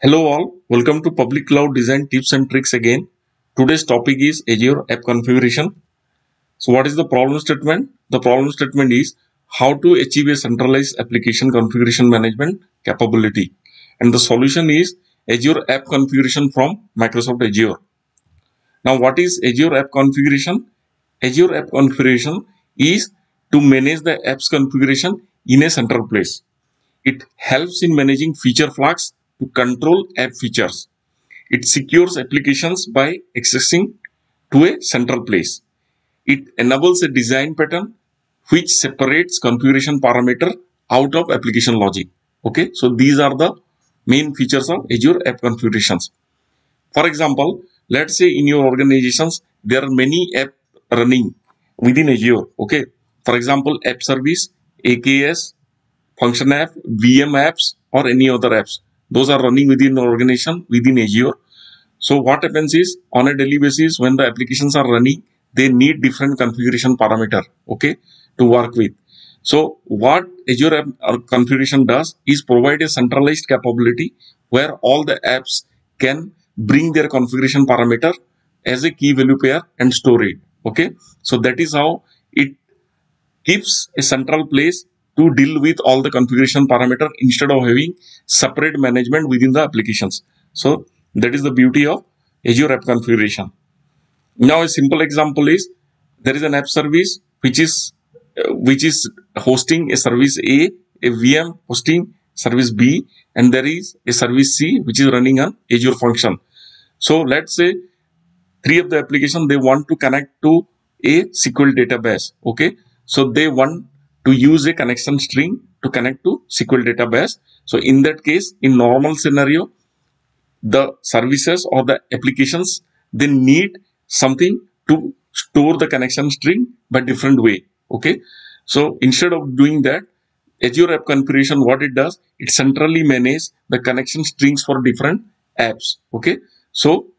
Hello all, welcome to Public Cloud Design Tips and Tricks again. Today's topic is Azure App Configuration. So what is the problem statement? The problem statement is how to achieve a centralized application configuration management capability. And the solution is Azure App Configuration from Microsoft Azure. Now what is Azure App Configuration? Azure App Configuration is to manage the app's configuration in a central place. It helps in managing feature flags to control app features. It secures applications by accessing to a central place. It enables a design pattern which separates configuration parameter out of application logic. Okay, so these are the main features of Azure App Configurations. For example, let's say in your organizations there are many apps running within Azure. Okay, for example, App Service, AKS, Function App, VM apps, or any other apps. Those are running within the organization within Azure. So what happens is on a daily basis when the applications are running, they need different configuration parameter, okay, to work with. So what Azure App Configuration does is provide a centralized capability where all the apps can bring their configuration parameter as a key value pair and store it. Okay, so that is how it keeps a central place to deal with all the configuration parameter instead of having separate management within the applications. So that is the beauty of Azure App Configuration. Now a simple example is there is an app service which is hosting a service a VM hosting service B, and there is a service C which is running on Azure function. So let's say three of the application they want to connect to a SQL database. Okay, so they want to use a connection string to connect to SQL database. So in that case, in normal scenario, the services or the applications they need something to store the connection string by different way. Okay, so instead of doing that, Azure App Configuration, what it does, it centrally manages the connection strings for different apps. Okay, so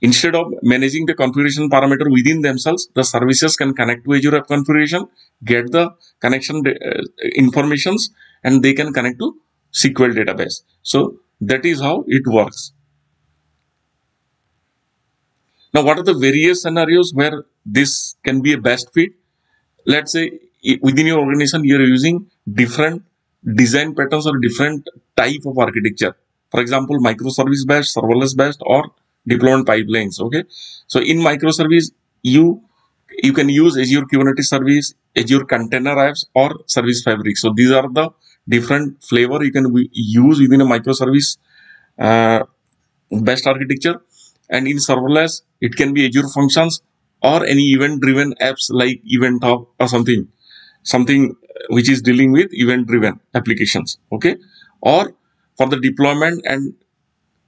instead of managing the configuration parameter within themselves, the services can connect to Azure App Configuration, get the connection informations, and they can connect to SQL database. So that is how it works. Now, what are the various scenarios where this can be a best fit? Let's say within your organization, you're using different design patterns or different type of architecture. For example, microservice based, serverless based, or deployment pipelines. Okay, so in microservice, you can use Azure Kubernetes Service, Azure Container Apps, or Service Fabric. So these are the different flavor you can use within a microservice uh, best architecture. And in serverless, it can be Azure Functions or any event driven apps like Event Hub or something which is dealing with event driven applications. Okay, or for the deployment and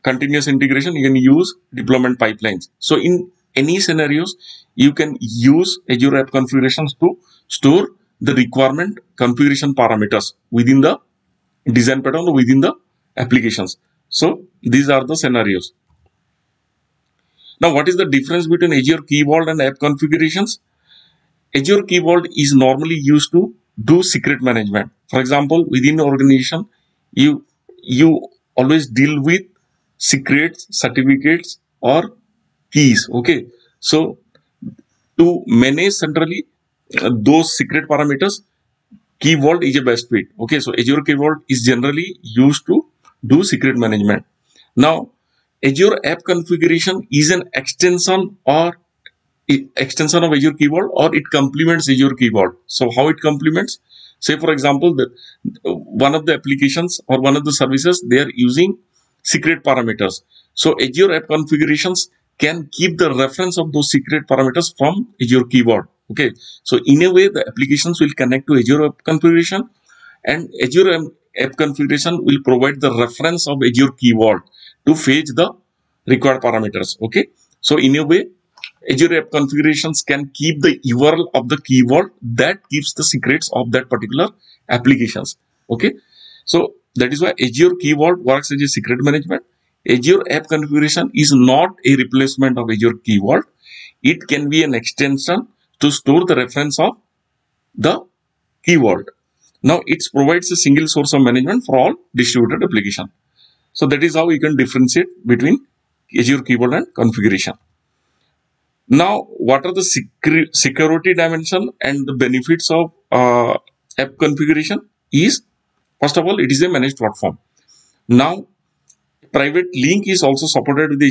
continuous integration, you can use deployment pipelines. So in any scenarios, you can use Azure App Configurations to store the requirement configuration parameters within the design pattern or within the applications. So these are the scenarios. Now, what is the difference between Azure Key Vault and app configurations? Azure Key Vault is normally used to do secret management. For example, within the organization, you always deal with secrets, certificates, or keys. Okay, so to manage centrally those secret parameters, Key Vault is a best fit. Okay, so Azure Key Vault is generally used to do secret management. Now, Azure App Configuration is an extension of Azure Key Vault, or it complements Azure Key Vault. So how it complements? Say for example, one of the applications or one of the services they are using secret parameters. So Azure App Configurations can keep the reference of those secret parameters from Azure Key Vault. Okay, so in a way the applications will connect to Azure App Configuration, and Azure App Configuration will provide the reference of Azure Key Vault to fetch the required parameters. Okay, so in a way Azure App Configurations can keep the URL of the key vault that keeps the secrets of that particular applications. Okay, so that is why Azure Key Vault works as a secret management. Azure App Configuration is not a replacement of Azure Key Vault. It can be an extension to store the reference of the key vault. Now it provides a single source of management for all distributed application. So that is how you can differentiate between Azure keyboard and configuration. Now, what are the security dimension and the benefits of app configuration? Is first of all, it is a managed platform. Now, private link is also supported with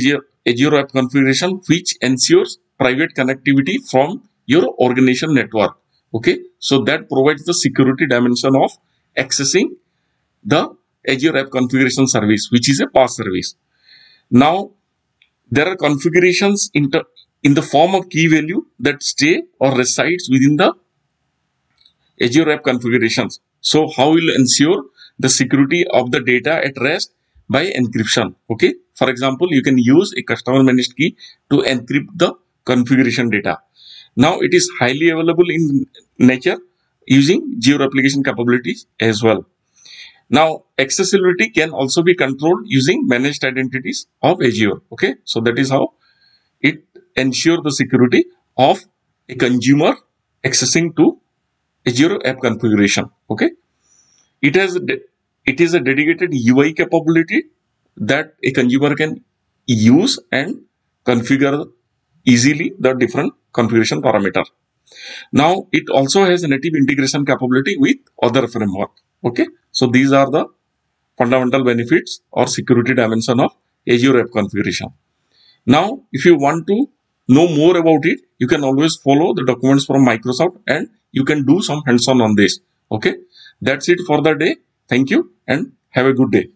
Azure App Configuration, which ensures private connectivity from your organization network. Okay, so that provides the security dimension of accessing the Azure App Configuration service, which is a PaaS service. Now, there are configurations in the form of key value that stay or resides within the Azure App configurations. So how will ensure the security of the data at rest by encryption? Okay. For example, you can use a customer managed key to encrypt the configuration data. Now it is highly available in nature using geo replication capabilities as well. Now accessibility can also be controlled using managed identities of Azure. Okay. So that is how it ensures the security of a consumer accessing to Azure App Configuration. Okay, it is a dedicated UI capability that a consumer can use and configure easily the different configuration parameter. Now it also has a native integration capability with other framework. Okay, so these are the fundamental benefits or security dimension of Azure App Configuration. Now, if you want to know more about it, you can always follow the documents from Microsoft and you can do some hands-on on this. Okay. That's it for the day. Thank you and have a good day.